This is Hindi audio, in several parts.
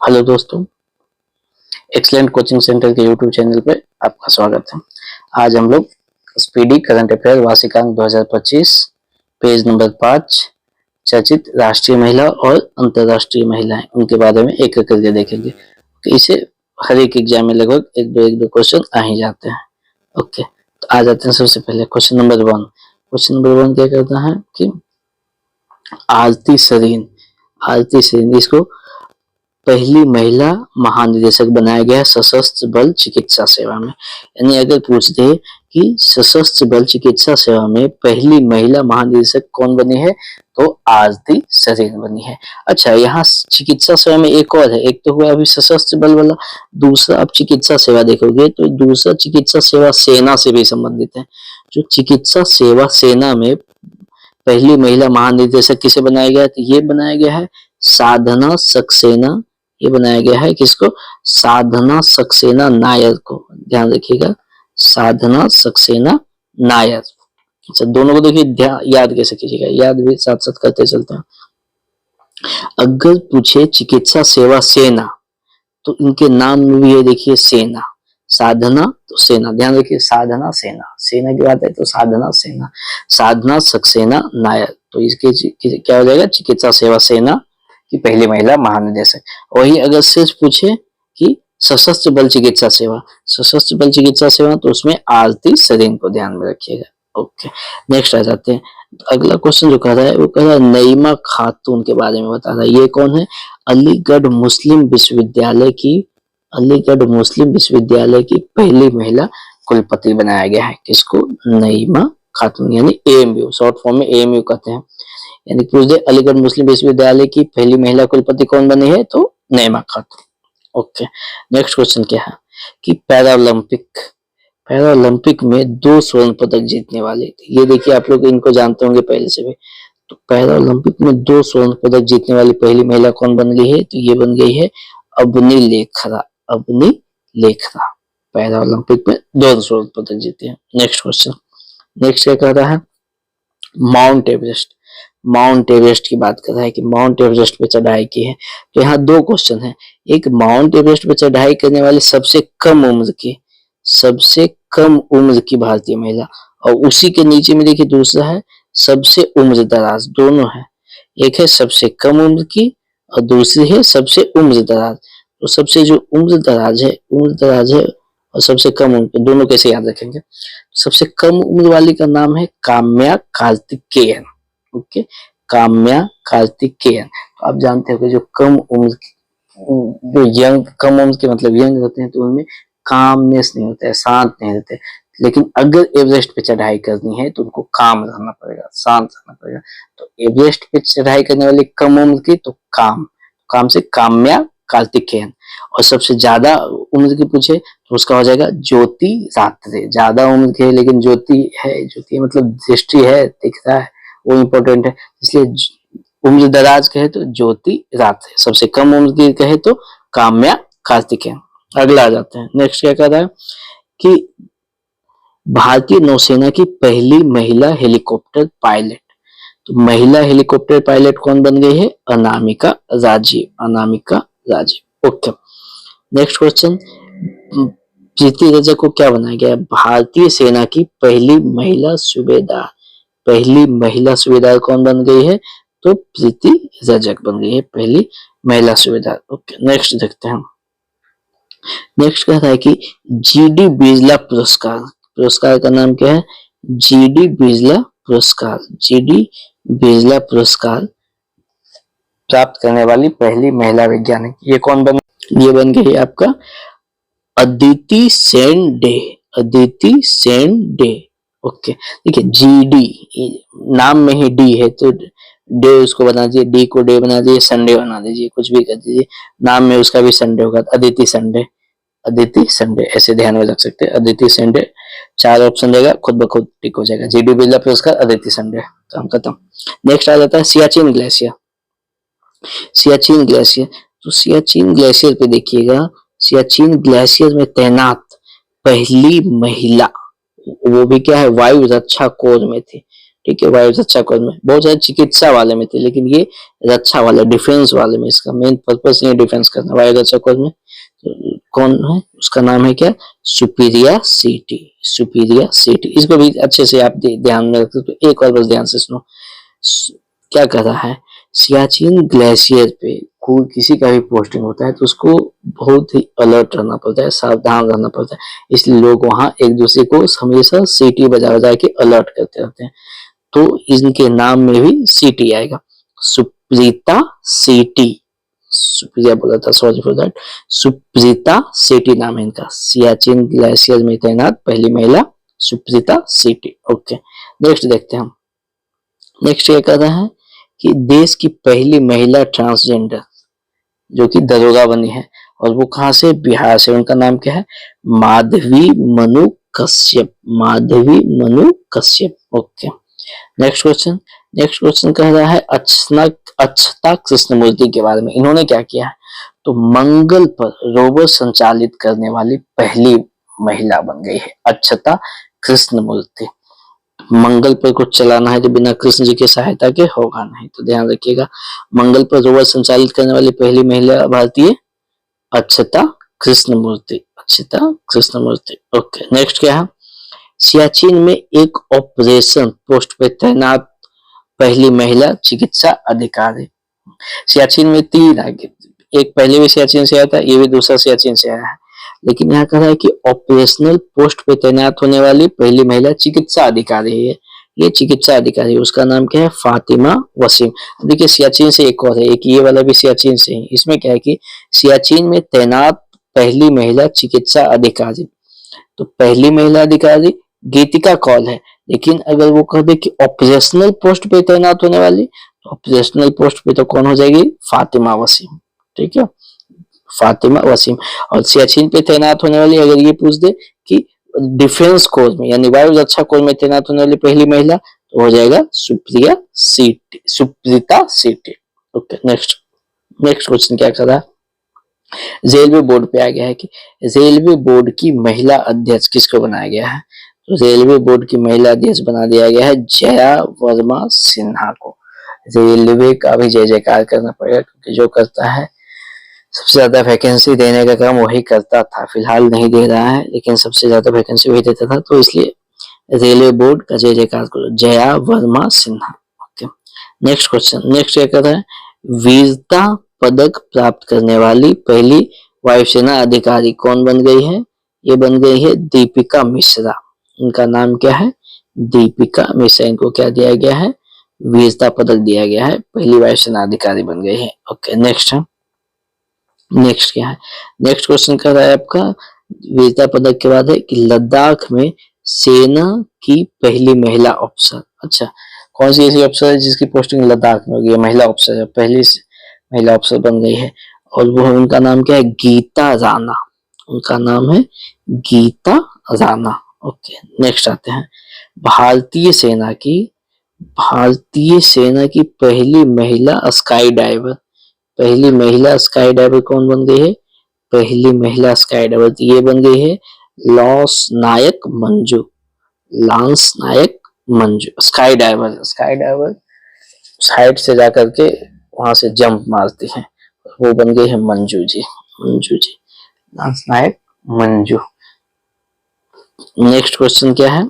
हेलो दोस्तों, एक्सलेंट कोचिंग सेंटर के यूट्यूब चैनल पे आपका स्वागत है। आज हम लोग स्पीडी करंट अफेयर वार्षिकांक 2025 पेज नंबर 5 चर्चित राष्ट्रीय महिला और अंतर्राष्ट्रीय महिलाएं उनके बारे में एक एक करके देखेंगे। तो इसे हर एक एग्जाम में लगभग एक दो क्वेश्चन आ ही जाते हैं। ओके, तो आ जाते हैं सबसे पहले क्वेश्चन नंबर 1। क्वेश्चन नंबर 1 क्या करता है कि आरती सरीन इसको पहली महिला महानिदेशक बनाया गया सशस्त्र बल चिकित्सा सेवा में। यानी अगर पूछते हैं कि सशस्त्र बल चिकित्सा सेवा में पहली महिला महानिदेशक कौन बनी है, तो आरती सरीन बनी है। अच्छा, यहाँ चिकित्सा सेवा में एक और है, एक तो हुआ अभी सशस्त्र बल वाला, दूसरा अब चिकित्सा सेवा देखोगे तो दूसरा चिकित्सा सेवा सेना से भी संबंधित है। जो चिकित्सा सेवा सेना में पहली महिला महानिदेशक किसे बनाया गया, तो ये बनाया गया है साधना सक्सेना। ये बनाया गया है किसको, साधना सक्सेना नायर को। ध्यान रखिएगा, साधना सक्सेना नायर। अच्छा, दोनों को देखिए याद कैसे कीजिएगा, याद भी साथ साथ करते चलते हैं। अगर पूछे चिकित्सा सेवा सेना तो इनके नाम में भी ये देखिए सेना, साधना तो सेना। ध्यान रखिए, साधना सेना, सेना की बात है तो साधना सेना, साधना सक्सेना नायर। तो इसके क्या हो जाएगा, चिकित्सा सेवा सेना की पहली महिला महानिदेशक। वही अगर सिर्फ पूछे कि सशस्त्र बल चिकित्सा सेवा, सशस्त्र बल चिकित्सा सेवा, तो उसमें आरती सरीन को ध्यान में रखिएगा। ओके, नेक्स्ट आ जाते हैं। अगला क्वेश्चन जो कह रहा है वो कह रहा है नईमा खातून के बारे में बता रहा है। ये कौन है, अलीगढ़ मुस्लिम विश्वविद्यालय की पहली महिला कुलपति बनाया गया है। किसको, नईमा खातून, यानी एएमयू, शॉर्ट फॉर्म में एएमयू कहते हैं। यानी पूछ दे अलीगढ़ मुस्लिम विश्वविद्यालय की पहली महिला कुलपति कौन बनी है, तो नईमा खातून। ओके, नेक्स्ट क्वेश्चन क्या है कि पैरालंपिक में 2 स्वर्ण पदक जीतने वाले थे। ये देखिए, आप लोग इनको जानते होंगे पहले से भी। तो पैरालंपिक में 2 स्वर्ण पदक जीतने वाली पहली महिला कौन बन गई है, तो ये बन गई है अबनी लेखरा। पैरालंपिक में 2 स्वर्ण पदक जीते हैं। नेक्स्ट क्वेश्चन, नेक्स्ट क्या कह रहा है, माउंट एवरेस्ट की बात कर रहा है कि माउंट एवरेस्ट पे चढ़ाई की है। तो यहाँ 2 क्वेश्चन है, एक माउंट एवरेस्ट पे चढ़ाई करने वाली सबसे कम उम्र की भारतीय महिला, और उसी के नीचे में देखिए दूसरा है सबसे उम्र दराज। दोनों है, एक है सबसे कम उम्र की और दूसरी है सबसे उम्र दराज। तो सबसे जो उम्र दराज है और सबसे कम उम्र, दोनों कैसे याद रखेंगे। सबसे कम उम्र वाली का नाम है काम्या कार्तिकेयन। ओके, काम्या कार्तिकेयन। तो आप जानते हो कि जो कम उम्र के मतलब यंग होते हैं, तो उनमें कामनेस नहीं होता है, शांत नहीं रहते। लेकिन अगर एवरेस्ट पे चढ़ाई करनी है तो उनको काम रहना पड़ेगा, शांत रहना पड़ेगा। तो एवरेस्ट पे चढ़ाई करने वाली कम उम्र की, तो काम से काम्या कार्तिकेयन। और सबसे ज्यादा उम्र की पूछे तो उसका हो जाएगा ज्योति रात्रे। ज्यादा उम्र की है लेकिन ज्योति मतलब दृष्टि है, दिख रहा है, वो इम्पोर्टेंट है, इसलिए उम्र दराज कहे तो ज्योति रात्रे, सबसे कम उम्र की कहे तो काम्या कार्तिकेयन। अगला आ जाते हैं, नेक्स्ट क्या कह रहा है कि भारतीय नौसेना की पहली महिला हेलीकॉप्टर पायलट। तो महिला हेलीकॉप्टर पायलट कौन बन गई है, Anamika Rajeev. Okay, next question, Preeti Rajak को क्या बनाया गया, भारतीय सेना की पहली महिला सूबेदार कौन बन गई है, तो प्रीति रजक बन गई है पहली महिला सूबेदार। ओके, नेक्स्ट देखते हैं। नेक्स्ट कह रहा है कि जीडी बिजला पुरस्कार का नाम क्या है, जीडी बिजला पुरस्कार प्राप्त करने वाली पहली महिला वैज्ञानिक, ये कौन बन, ये बन गई आपका अदिति सेन डे। ओके, देखिए जीडी नाम में ही डी है, तो डे उसको बना दीजिए, डी को डे बना दीजिए, संडे बना दीजिए, कुछ भी कर दीजिए, नाम में उसका भी संडे होगा, अदिति संडे ऐसे ध्यान में रख सकते हैं। अदिति संडे, 4 ऑप्शन देगा, खुद ब खुद टिक हो जाएगा। जीडी बिरला पुरस्कार, अदिति संडे, काम खत्म। नेक्स्ट आ जाता है सियाचिन ग्लेशियर। तो सियाचिन ग्लेशियर पे देखिएगा, सियाचिन ग्लेशियर में तैनात पहली महिला, वो भी क्या है, वायु रक्षा कोर में थी, ठीक है, वायु रक्षा कोर में बहुत सारे चिकित्सा वाले में थे, लेकिन ये रक्षा वाले डिफेंस वाले में, इसका मेन पर्पस ये डिफेंस करना। वायु रक्षा कोर में तो कौन है, उसका नाम है क्या, सुपीरिया सिटी, सुपीरिया सिटी। इसको भी अच्छे से आप ध्यान में रखते, तो एक और बस ध्यान से सुनो। क्या कर रहा है, सियाचिन ग्लेशियर पे कोई किसी का भी पोस्टिंग होता है तो उसको बहुत ही अलर्ट रहना पड़ता है, सावधान रहना पड़ता है। इसलिए लोग वहां एक दूसरे को हमेशा सीटी बजा बजा के अलर्ट करते रहते हैं। तो इनके नाम में भी सीटी आएगा, सुप्रीता सीटी, सुप्रिया बोला था, सॉरी फॉर दैट, सुप्रीता सीटी नाम है इनका। सियाचिन ग्लेशियर में तैनात पहली महिला सुप्रीता सीटी। ओके, नेक्स्ट देखते हैं हम। नेक्स्ट ये कह रहा है कि देश की पहली महिला ट्रांसजेंडर जो कि दरोगा बनी है, और वो कहां से, बिहार से। उनका नाम क्या है, Madhavi Manu Kashyap, Madhavi Manu Kashyap. Okay, next question. Next question कह रहा है अक्षता कृष्णमूर्ति के बारे में। इन्होंने क्या किया है, तो मंगल पर रोबोट संचालित करने वाली पहली महिला बन गई है अक्षता कृष्णमूर्ति। मंगल पर कुछ चलाना है तो बिना कृष्ण जी की सहायता के होगा नहीं, तो ध्यान रखिएगा। मंगल पर रोबोट संचालित करने वाली पहली महिला भारतीय अक्षता कृष्णमूर्ति, अक्षता कृष्णमूर्ति। ओके, नेक्स्ट क्या है, सियाचिन में एक ऑपरेशन पोस्ट पे तैनात पहली महिला चिकित्सा अधिकारी। सियाचिन में 3 आगे, एक पहले भी सियाचिन से आया था, ये भी दूसरा सियाचिन से आया है, लेकिन यहाँ कह रहा है कि ऑपरेशनल पोस्ट पे तैनात होने वाली पहली महिला चिकित्सा अधिकारी है। ये चिकित्सा अधिकारी, उसका नाम क्या है, फातिमा वसीम। देखिए सियाचिन से एक और है, एक ये वाला भी सियाचिन से है। इसमें क्या है कि सियाचिन में तैनात पहली महिला चिकित्सा अधिकारी, तो पहली महिला अधिकारी गीतिका कौल है, लेकिन अगर वो कह दे कि ऑपरेशनल पोस्ट पे तैनात होने वाली, तो ऑपरेशनल पोस्ट पे तो कौन हो जाएगी, फातिमा वसीम। ठीक है, फातिमा वसीम। और सियाचिन पे तैनात होने वाली अगर ये पूछ दे कि डिफेंस कोर में यानी वायु रक्षा कोर में तैनात होने वाली पहली महिला, तो हो जाएगा सुप्रिया सीटी, सुप्रीता सीटी। ओके, नेक्स्ट क्वेश्चन क्या कर रहा है, रेलवे बोर्ड पे आ गया है कि रेलवे बोर्ड की महिला अध्यक्ष किसको बनाया गया है, तो रेलवे बोर्ड की महिला अध्यक्ष बना दिया गया है जया वर्मा सिन्हा को। रेलवे का भी जय जयकार करना पड़ेगा, क्योंकि जो करता है सबसे ज्यादा वैकेंसी देने का काम वही करता था, फिलहाल नहीं दे रहा है, लेकिन सबसे ज्यादा वैकेंसी वही देता था, तो इसलिए रेलवे बोर्ड का जय जयकार करो, Jaya Verma Sinha. Okay, next question. Next क्या कर रहा है, वीरता पदक प्राप्त करने वाली पहली वायुसेना अधिकारी कौन बन गई है, ये बन गई है दीपिका मिश्रा। इनका नाम क्या है, दीपिका मिश्रा। इनको क्या दिया गया है, वीरता पदक दिया गया है, पहली वायुसेना अधिकारी बन गई है। ओके, नेक्स्ट है, नेक्स्ट क्या है, नेक्स्ट क्वेश्चन कर रहा है आपका वीरता पदक के बाद है कि लद्दाख में सेना की पहली महिला अफसर। अच्छा, कौन सी ऐसी अफसर है जिसकी पोस्टिंग लद्दाख में होगी, महिला अफसर है, पहली महिला अफसर बन गई है, और वो उनका नाम क्या है, गीता राणा। उनका नाम है गीता राणा। ओके, नेक्स्ट आते हैं भारतीय सेना की पहली महिला स्काई डाइवर। पहली महिला स्काई डाइवर कौन बन गई है, पहली महिला स्काई डाइवर ये बन गई है लांस नायक मंजू, लांस नायक मंजू। स्काई डाइवर साइड से जाकर के वहां से जंप मारती है, वो बन गई है मंजू जी, लांस नायक मंजू। नेक्स्ट क्वेश्चन क्या है,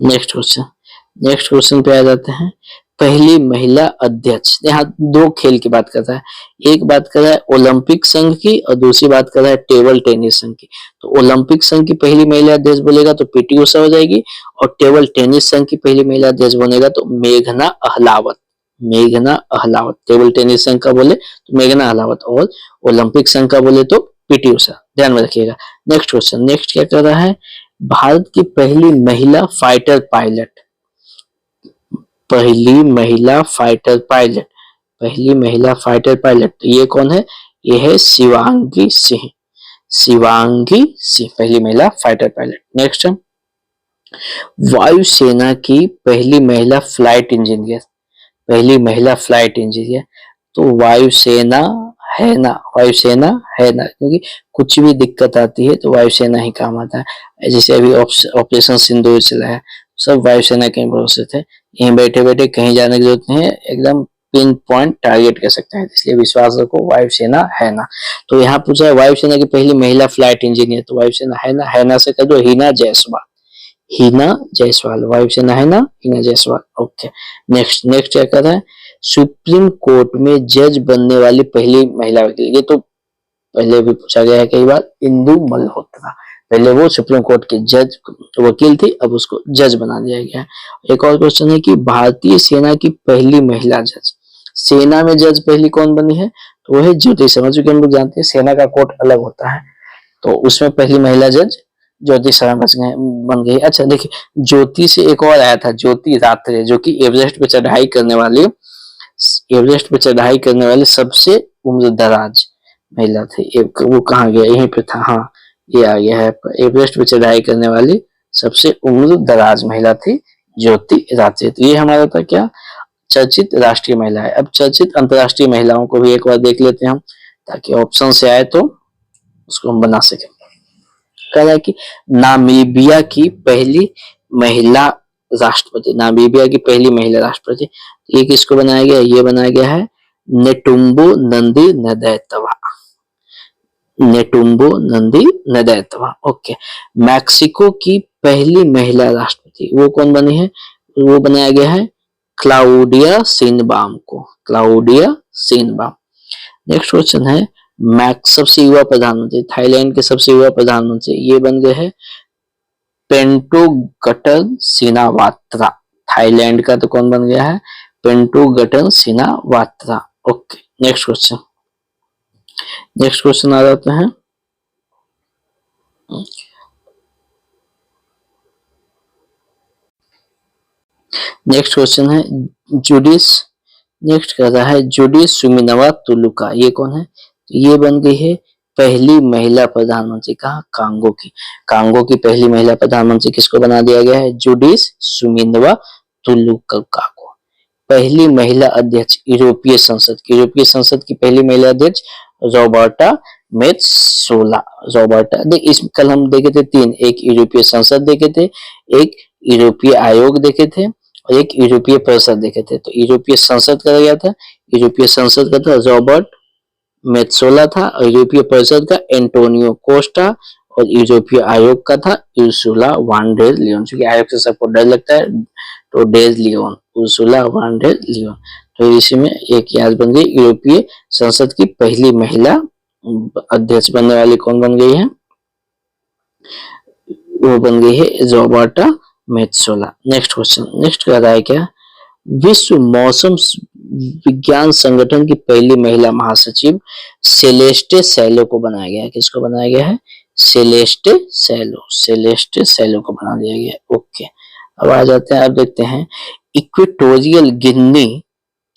नेक्स्ट क्वेश्चन पे आ जाते हैं, पहली महिला अध्यक्ष। यहाँ 2 खेल की बात कर रहा है, एक बात कर रहा है ओलंपिक संघ की और दूसरी बात कर रहा है टेबल टेनिस संघ की। तो ओलंपिक संघ की पहली महिला अध्यक्ष बोलेगा तो पीटी उषा हो जाएगी, और टेबल टेनिस संघ की पहली महिला अध्यक्ष बनेगा तो मेघना अहलावत। टेबल टेनिस संघ का बोले तो मेघना अहलावत, और ओलंपिक संघ का बोले तो पीटी उषा, ध्यान में रखिएगा। नेक्स्ट क्वेश्चन, नेक्स्ट क्या कर रहा है, भारत की पहली महिला फाइटर पायलट, पहली महिला फाइटर पायलट ये कौन है, ये है शिवांगी सिंह, पहली महिला फाइटर पायलट। नेक्स्ट, वायुसेना की पहली महिला फ्लाइट इंजीनियर, तो वायुसेना है ना, क्योंकि कुछ भी दिक्कत आती है तो वायुसेना ही काम आता है। जैसे अभी ऑपरेशन सिंदूर चला है, सब वायुसेना के भरोसे थे। यहीं बैठे बैठे कहीं जाने की जरूरत नहीं है, एकदम पिन पॉइंट टारगेट कर सकते हैं, इसलिए विश्वास रखो वायुसेना है ना। तो यहाँ पूछा है वायुसेना की पहली महिला फ्लाइट इंजीनियर, तो वायुसेना है ना से कर दो हिना जायसवाल, हिना जायसवाल, वायुसेना है ना, Hina Jaiswal. Okay, next next क्या कर रहा है, सुप्रीम कोर्ट में जज बनने वाली पहली महिला वकील, ये तो पहले भी पूछा गया है कई बार, इंदु मल्होत्रा। पहले वो सुप्रीम कोर्ट के जज वकील थी, अब उसको जज बना दिया गया है। एक और क्वेश्चन है कि भारतीय सेना की पहली महिला जज, सेना में जज पहली कौन बनी है, तो वो है ज्योति शर्मा। क्योंकि हम लोग जानते हैं सेना का कोर्ट अलग होता है, तो उसमें पहली महिला जज ज्योति शर्मा बन गई। अच्छा देखिए, ज्योति से एक और आया था, ज्योति रात्रे, जो कि एवरेस्ट पे चढ़ाई करने वाली, एवरेस्ट पे चढ़ाई करने वाली सबसे उम्र दराज महिला थी। वो कहाँ गया, यहीं पे था, हाँ ये आ गया है, एवरेस्ट पे चढ़ाई करने वाली सबसे उम्र दराज महिला थी ज्योति रात्रे। तो ये हमारा था क्या, चर्चित राष्ट्रीय महिला है। अब चर्चित अंतरराष्ट्रीय महिलाओं को भी एक बार देख लेते हैं हम, ताकि ऑप्शन से आए तो उसको हम बना सके। कह रहा है कि नामीबिया की पहली महिला राष्ट्रपति, नामीबिया की पहली महिला राष्ट्रपति, ये किसको बनाया गया, ये बनाया गया है नेटुम्बो नंदी नदैतवा, नेटुम्बो नंदी नदैतवा। ओके, मैक्सिको की पहली महिला राष्ट्रपति वो कौन बनी है, वो बनाया गया है क्लाउडिया सिनबाम को, क्लाउडिया सिनबाम। नेक्स्ट क्वेश्चन है, मैक्स सबसे युवा प्रधानमंत्री, थाईलैंड के सबसे युवा प्रधानमंत्री ये बन गए हैं पेंटोगटन सिनावात्रा, थाईलैंड का तो कौन बन गया है, Paetongtarn Shinawatra. Okay, next question, next question आ जाते हैं, नेक्स्ट क्वेश्चन है जुडिस, नेक्स्ट कर रहा है जुडिस सुमिनवा तुलुका, ये कौन है, ये बन गई है पहली महिला प्रधानमंत्री, कहा कांगो की, कांगो की पहली महिला प्रधानमंत्री किसको बना दिया गया है, जुडिस सुमिनवा तुलुका को। पहली महिला अध्यक्ष यूरोपीय संसद की, यूरोपीय संसद की पहली महिला अध्यक्ष रॉबर्टा मेत्सोला, रॉबर्टा, देख इस कल हम देखे थे तीन, एक यूरोपीय संसद देखे थे, एक यूरोपीय आयोग देखे थे, और एक यूरोपीय परिषद देखे थे। तो यूरोपीय संसद का गया था, यूरोपीय संसद का था रॉबर्ट मेत्सोला था, और यूरोपीय परिषद का एंटोनियो कोस्टा, और यूरोपीय आयोग का था उर्सुला वान डेर लियोन। क्योंकि आयोग से सबको डर लगता है, तो der Leone, Ursula van der Leone. तो इसी में एक याद बन गई, यूरोपीय संसद की पहली महिला अध्यक्ष बनने वाली कौन बन गई है, वो बन गई है रॉबर्टा मेत्सोला। नेक्स्ट क्वेश्चन, नेक्स्ट कह रहा है क्या, विश्व मौसम विज्ञान संगठन की पहली महिला महासचिव सेलेस्टे सैलो को बनाया गया है, किसको बनाया गया है, सेलेस्टे सैलो, सेलेस्टे सैलो को बना दिया गया है। ओके, अब आ जाते हैं, अब देखते हैं इक्वेटोरियल गिनी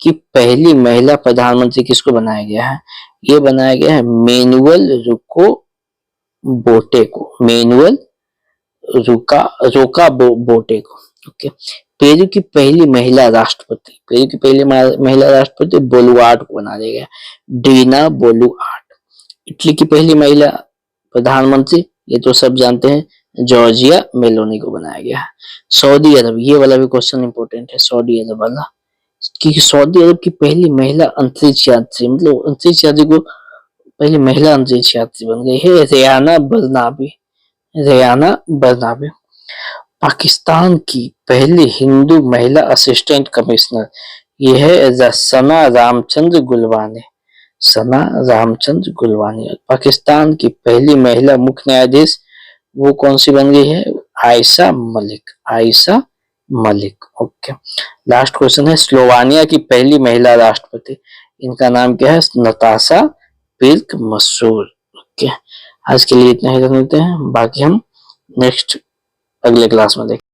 की पहली महिला प्रधानमंत्री किसको बनाया गया है, ये बनाया गया है मैनुअल रुको बोटे को, मैनुअल रोका बोटे को। ओके, पेरू की पहली महिला राष्ट्रपति, पेरू की पहली महिला राष्ट्रपति बोलुआर्ट को बना दिया गया, डीना बोलुआर्ट। इटली की पहली महिला प्रधानमंत्री, ये तो सब जानते हैं, जॉर्जिया मेलोनी को बनाया गया है। सऊदी अरब, ये वाला भी क्वेश्चन इंपॉर्टेंट है, सऊदी अरब वाला, कि सऊदी अरब की पहली महिला अंतरिक्ष यात्री, मतलब अंतरिक्ष यात्री को पहली महिला अंतरिक्ष यात्री बन गई है रेयाना बरनाबी, रेयाना बरनाबी। पाकिस्तान की पहली हिंदू महिला असिस्टेंट कमिश्नर, यह है सना रामचंद्र गुलवानी, सना रामचंद्र गुलवानी। पाकिस्तान की पहली महिला मुख्य न्यायाधीश वो कौन सी बन गई है, Ayesha Malik, Ayesha Malik. Okay, last question है स्लोवानिया की पहली महिला राष्ट्रपति, इनका नाम क्या है, नताशा पिल्क मसूर। ओके, आज के लिए इतना ही रखते हैं, बाकी हम नेक्स्ट अगले क्लास में देखें।